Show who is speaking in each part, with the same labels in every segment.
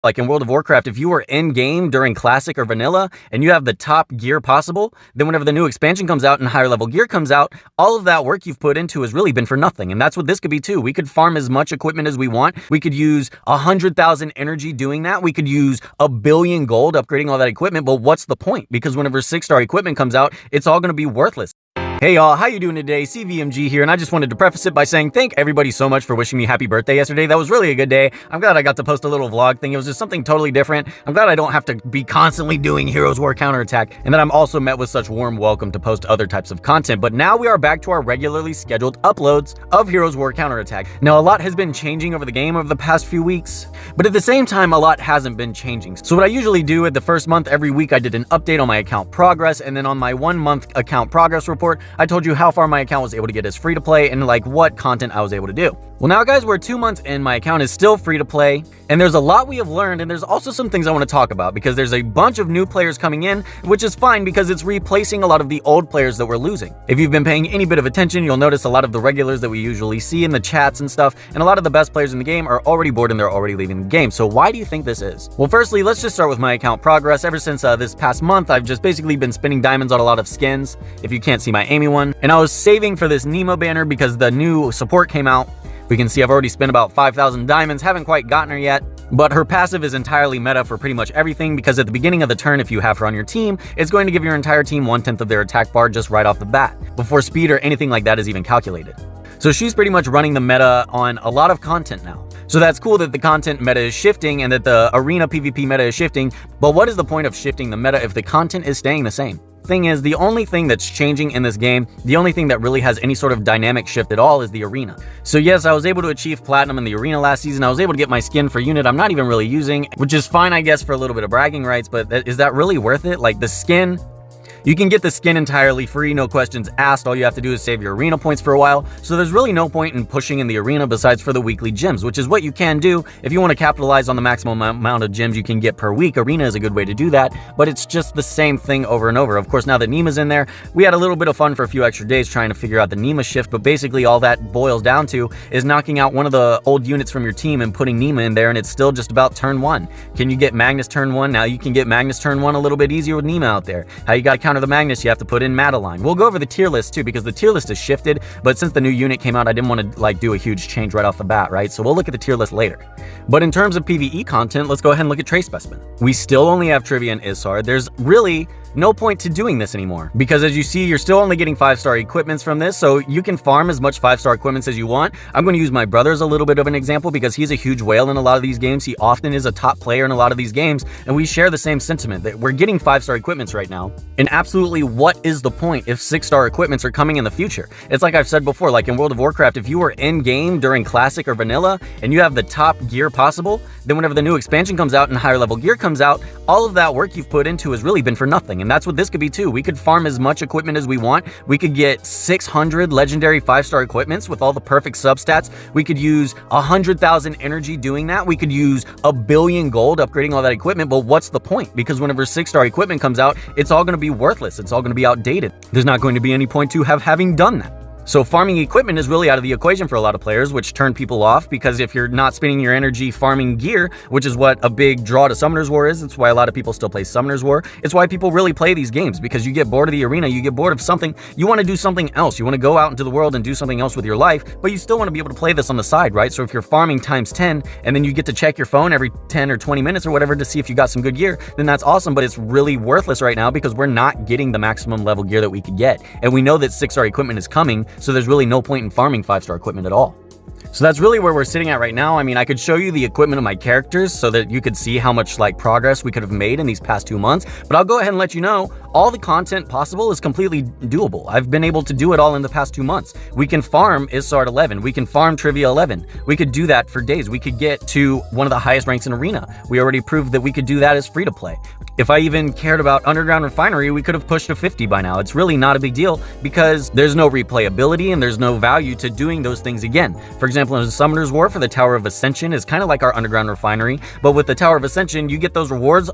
Speaker 1: Like in World of Warcraft, if you were in-game during Classic or Vanilla and you have the top gear possible, then whenever the new expansion comes out and higher level gear comes out, all of that work you've put into has really been for nothing. And that's what this could be too. We could farm as much equipment as we want. We could use 100,000 energy doing that. We could use 1 billion gold upgrading all that equipment. But what's the point? Because whenever 6-star equipment comes out, it's all going to be worthless. Hey y'all, how you doing today? CVMG here, and I just wanted to preface it by saying thank everybody so much for wishing me happy birthday yesterday. That was really a good day. I'm glad I got to post a little vlog thing. It was just something totally different. I'm glad I don't have to be constantly doing Heroes War Counterattack, and that I'm also met with such warm welcome to post other types of content. But now we are back to our regularly scheduled uploads of Heroes War Counterattack. Now a lot has been changing over the game over the past few weeks, but at the same time a lot hasn't been changing. So what I usually do at the first month every week, I did an update on my account progress, and then on my 1 month account progress report, I told you how far my account was able to get as free to play and like what content I was able to do. Well now guys, we're 2 months in, my account is still free to play, and there's a lot we have learned, and there's also some things I want to talk about because there's a bunch of new players coming in, which is fine because it's replacing a lot of the old players that we're losing. If you've been paying any bit of attention, you'll notice a lot of the regulars that we usually see in the chats and stuff, and a lot of the best players in the game are already bored and they're already leaving the game. So why do you think this is? Well, firstly, let's just start with my account progress. Ever since this past month, I've just basically been spending diamonds on a lot of skins, if you can't see my Amy one, and I was saving for this Nemo banner because the new support came out. We can see I've already spent about 5,000 diamonds, haven't quite gotten her yet, but her passive is entirely meta for pretty much everything because at the beginning of the turn, if you have her on your team, it's going to give your entire team 1/10 of their attack bar just right off the bat, before speed or anything like that is even calculated. So she's pretty much running the meta on a lot of content now. So that's cool that the content meta is shifting and that the arena PvP meta is shifting, but what is the point of shifting the meta if the content is staying the same? Thing is, the only thing that's changing in this game, the only thing that really has any sort of dynamic shift at all is the arena. So yes, I was able to achieve platinum in the arena last season. I was able to get my skin for unit I'm not even really using, which is fine, I guess, for a little bit of bragging rights, but is that really worth it? Like the skin, you can get the skin entirely free, no questions asked. All you have to do is save your arena points for a while. So there's really no point in pushing in the arena besides for the weekly gems, which is what you can do. If you want to capitalize on the maximum amount of gems you can get per week, arena is a good way to do that, but it's just the same thing over and over. Of course, now that Nema's in there, we had a little bit of fun for a few extra days trying to figure out the Nema shift, but basically all that boils down to is knocking out one of the old units from your team and putting Nema in there, and it's still just about turn 1. Can you get Magnus turn 1? Now you can get Magnus turn 1 a little bit easier with Nema out there. How you got to counter the Magnus? You have to put in Madeline. We'll go over the tier list too because the tier list is shifted, but since the new unit came out, I didn't want to like do a huge change right off the bat, right? So we'll look at the tier list later. But in terms of PvE content, let's go ahead and look at Trace Specimen. We still only have Trivia and Isar. There's really no point to doing this anymore because as you see, you're still only getting 5-star equipments from this, so you can farm as much 5-star equipments as you want. I'm going to use my brother as a little bit of an example because he's a huge whale in a lot of these games. He often is a top player in a lot of these games, and we share the same sentiment that we're getting 5-star equipments right now. And absolutely, what is the point if 6-star equipments are coming in the future? It's like I've said before, like in World of Warcraft, if you were in-game during Classic or Vanilla and you have the top gear possible, then whenever the new expansion comes out and higher level gear comes out, all of that work you've put into has really been for nothing. And that's what this could be too. We could farm as much equipment as we want. We could get 600 legendary 5-star equipments with all the perfect substats. We could use 100,000 energy doing that. We could use 1 billion gold upgrading all that equipment, but what's the point? Because whenever 6-star equipment comes out, it's all going to be worthless. It's all going to be outdated. There's not going to be any point to having done that. So farming equipment is really out of the equation for a lot of players, which turn people off because if you're not spending your energy farming gear, which is what a big draw to Summoner's War is, it's why a lot of people still play Summoner's War. It's why people really play these games because you get bored of the arena, you get bored of something, you want to do something else. You want to go out into the world and do something else with your life, but you still want to be able to play this on the side, right? So if you're farming times 10 and then you get to check your phone every 10 or 20 minutes or whatever to see if you got some good gear, then that's awesome, but it's really worthless right now because we're not getting the maximum level gear that we could get. And we know that 6-star equipment is coming, so there's really no point in farming 5-star equipment at all. So that's really where we're sitting at right now. I mean, I could show you the equipment of my characters so that you could see how much like progress we could have made in these past 2 months, but I'll go ahead and let you know all the content possible is completely doable. I've been able to do it all in the past 2 months. We can farm Isard 11, we can farm Trivia 11, we could do that for days. We could get to one of the highest ranks in Arena. We already proved that we could do that as free to play. If I even cared about Underground Refinery, we could have pushed to 50 by now. It's really not a big deal because there's no replayability and there's no value to doing those things again. For example, in Summoner's War for the Tower of Ascension is kind of like our Underground Refinery, but with the Tower of Ascension, you get those rewards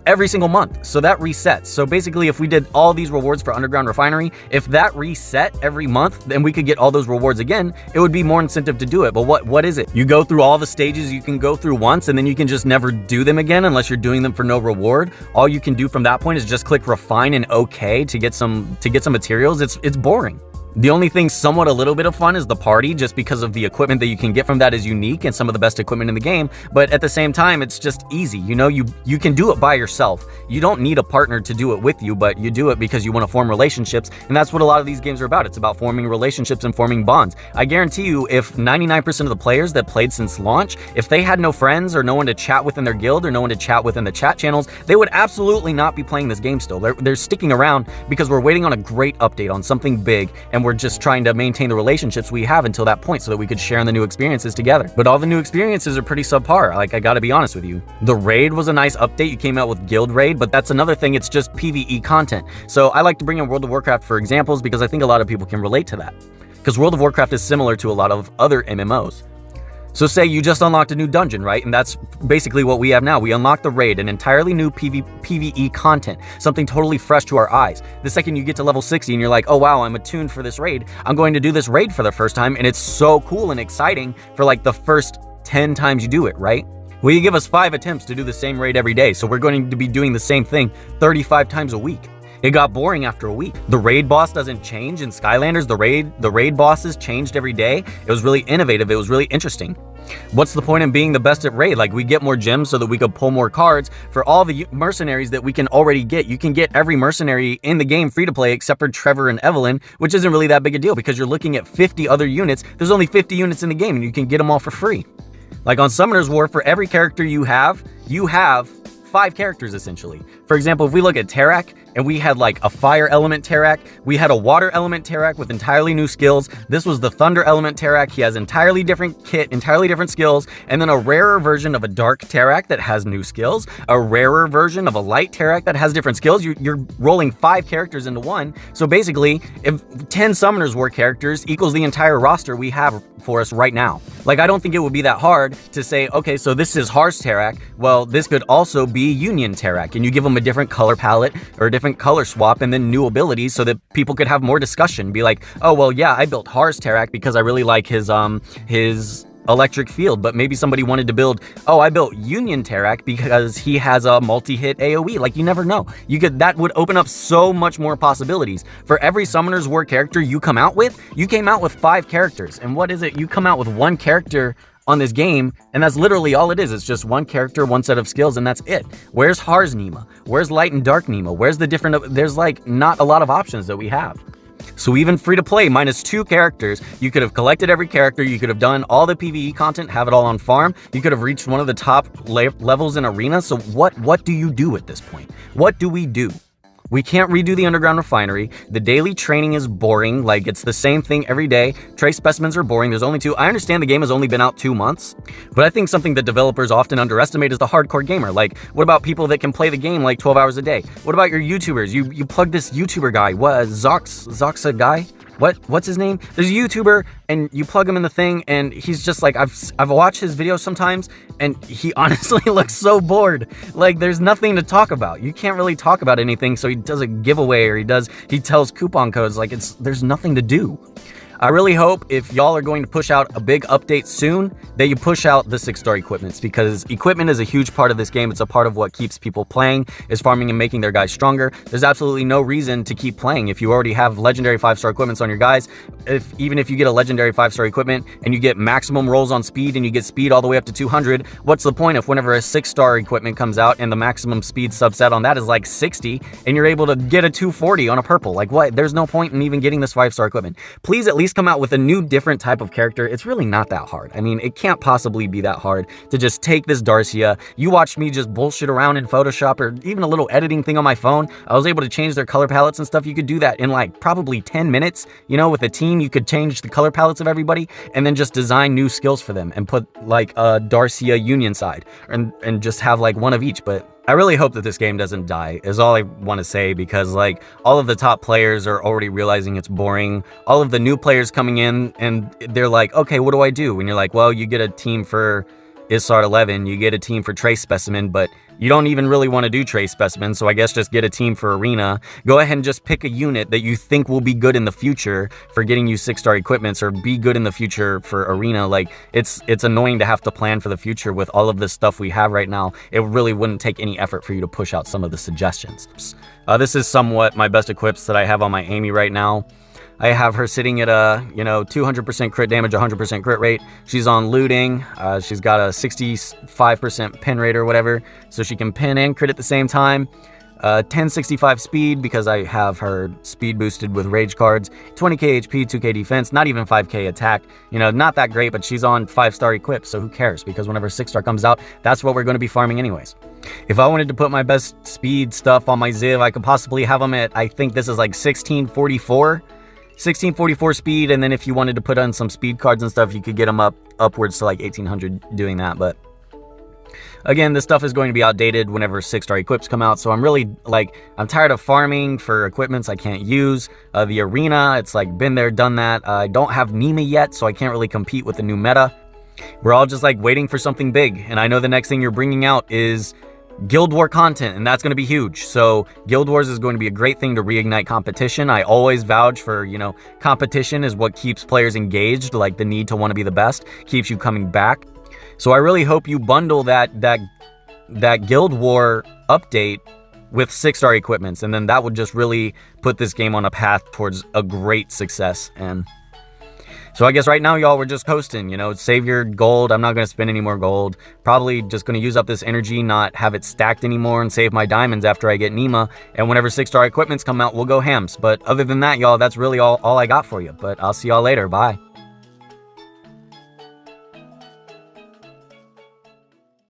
Speaker 1: every single month. So that resets. So basically, if we did all these rewards for Underground Refinery, if that reset every month, then we could get all those rewards again. It would be more incentive to do it. But what is it? You go through all the stages you can go through once, and then you can just never do them again unless you're doing them for no reward. All you can do from that point is just click refine and OK to get some materials. It's boring. The only thing somewhat a little bit of fun is the party, just because of the equipment that you can get from that is unique and some of the best equipment in the game. But at the same time, it's just easy. You know, you can do it by yourself. You don't need a partner to do it with you, but you do it because you want to form relationships. And that's what a lot of these games are about. It's about forming relationships and forming bonds. I guarantee you, if 99% of the players that played since launch, if they had no friends or no one to chat with in their guild or no one to chat with in the chat channels, they would absolutely not be playing this game still. They're sticking around because we're waiting on a great update on something big, and we're just trying to maintain the relationships we have until that point so that we could share in the new experiences together. But all the new experiences are pretty subpar, like I gotta be honest with you. The raid was a nice update. You came out with guild raid, but that's another thing. It's just PvE content. So I like to bring in World of Warcraft for examples because I think a lot of people can relate to that. Because World of Warcraft is similar to a lot of other MMOs. So say you just unlocked a new dungeon, right? And that's basically what we have now. We unlock the raid, an entirely new PvE content, something totally fresh to our eyes. The second you get to level 60 and you're like, oh wow, I'm attuned for this raid. I'm going to do this raid for the first time, and it's so cool and exciting for like the first 10 times you do it, right? Well, you give us 5 attempts to do the same raid every day, so we're going to be doing the same thing 35 times a week. It got boring after a week. The raid boss doesn't change in Skylanders. The raid bosses changed every day. It was really innovative. It was really interesting. What's the point in being the best at raid? Like, we get more gems so that we could pull more cards for all the mercenaries that we can already get. You can get every mercenary in the game free to play except for Trevor and Evelyn, which isn't really that big a deal because you're looking at 50 other units. There's only 50 units in the game and you can get them all for free. Like on Summoner's War, for every character you have 5 characters essentially. For example, if we look at Terrak, and we had like a fire element Terrak, we had a water element Terrak with entirely new skills. This was the thunder element Terrak. He has entirely different kit, entirely different skills, and then a rarer version of a dark Terrak that has new skills, a rarer version of a light Terrak that has different skills. You're rolling 5 characters into one. So basically, if 10 Summoners War characters equals the entire roster we have for us right now. Like, I don't think it would be that hard to say, okay, so this is Harz Terrak. Well, this could also be Union Terrak, and you give them a different color palette or a different color swap and then new abilities so that people could have more discussion. Be like, oh, well, yeah, I built Harz Terrak because I really like his electric field, but maybe somebody wanted to build, oh, I built Union Terrak because he has a multi-hit AoE. Like, you never know. That would open up so much more possibilities. For every Summoner's War character you came out with 5 characters. And what is it? You come out with 1 character on this game, and that's literally all it is. It's just 1 character, 1 set of skills, and that's it. Where's Harz Nima? Where's Light and Dark Nima? Where's the different, there's like not a lot of options that we have. So even free to play, minus 2 characters, you could have collected every character, you could have done all the PvE content, have it all on farm, you could have reached one of the top levels in Arena. So what do you do at this point? What do we do? We can't redo the Underground Refinery. The daily training is boring. Like, it's the same thing every day. Trace specimens are boring. There's only 2. I understand the game has only been out 2 months, but I think something that developers often underestimate is the hardcore gamer. Like, what about people that can play the game like 12 hours a day? What about your YouTubers? You plug this YouTuber guy. What? Zoxa guy? What's his name? There's a YouTuber, and you plug him in the thing, and he's just like, I've watched his videos sometimes, and he honestly looks so bored. Like, there's nothing to talk about. You can't really talk about anything, so he does a giveaway, or he tells coupon codes. Like, there's nothing to do. I really hope if y'all are going to push out a big update soon, that you push out the 6-star equipments, because equipment is a huge part of this game. It's a part of what keeps people playing, is farming and making their guys stronger. There's absolutely no reason to keep playing if you already have legendary 5-star equipments on your guys. Even if you get a legendary 5-star equipment and you get maximum rolls on speed and you get speed all the way up to 200, what's the point if whenever a 6-star equipment comes out and the maximum speed subset on that is like 60 and you're able to get a 240 on a purple? Like, what? There's no point in even getting this 5-star equipment. Please at least come out with a new different type of character. It's really not that hard. I mean, it can't possibly be that hard to just take this Darcia. You watched me just bullshit around in Photoshop or even a little editing thing on my phone. I was able to change their color palettes and stuff. You could do that in like probably 10 minutes. You know, with a team, you could change the color palettes of everybody and then just design new skills for them and put like a Darcia Union side and just have like one of each. But I really hope that this game doesn't die, is all I want to say, because like all of the top players are already realizing it's boring. All of the new players coming in and they're like, okay, what do I do? And you're like, well, you get a team for Isart 11, you get a team for Trace Specimen, but you don't even really want to do Trace Specimen, so I guess just get a team for Arena. Go ahead and just pick a unit that you think will be good in the future for getting you 6-star equipments, or be good in the future for Arena. Like, it's annoying to have to plan for the future with all of this stuff we have right now. It really wouldn't take any effort for you to push out some of the suggestions. This is somewhat my best equips that I have on my Amy right now. I have her sitting at a, 200% crit damage, 100% crit rate. She's on looting. She's got a 65% pin rate or whatever, so she can pin and crit at the same time. 1065 speed because I have her speed boosted with rage cards. 20k HP, 2k defense, not even 5k attack. Not that great, but she's on 5-star equip, so who cares? Because whenever 6-star comes out, that's what we're going to be farming anyways. If I wanted to put my best speed stuff on my Ziv, I could possibly have them at, I think this is like 1644. 1644 speed, and then if you wanted to put on some speed cards and stuff, you could get them upwards to like 1800 doing that. But again, this stuff is going to be outdated whenever 6-star equips come out, so I'm really I'm tired of farming for equipments I can't use. The Arena, it's like been there, done that. I don't have Nima yet, so I can't really compete with the new meta. We're all just waiting for something big, and I know the next thing you're bringing out is Guild War content, and that's going to be huge. So Guild Wars is going to be a great thing to reignite competition. I always vouch for, competition is what keeps players engaged, like the need to want to be the best, keeps you coming back. So I really hope you bundle that Guild War update with 6-star equipments, and then that would just really put this game on a path towards a great success. And so I guess right now, y'all, we're just coasting, save your gold. I'm not going to spend any more gold. Probably just going to use up this energy, not have it stacked anymore, and save my diamonds after I get Nima. And whenever 6-star equipments come out, we'll go hams. But other than that, y'all, that's really all I got for you. But I'll see y'all later. Bye.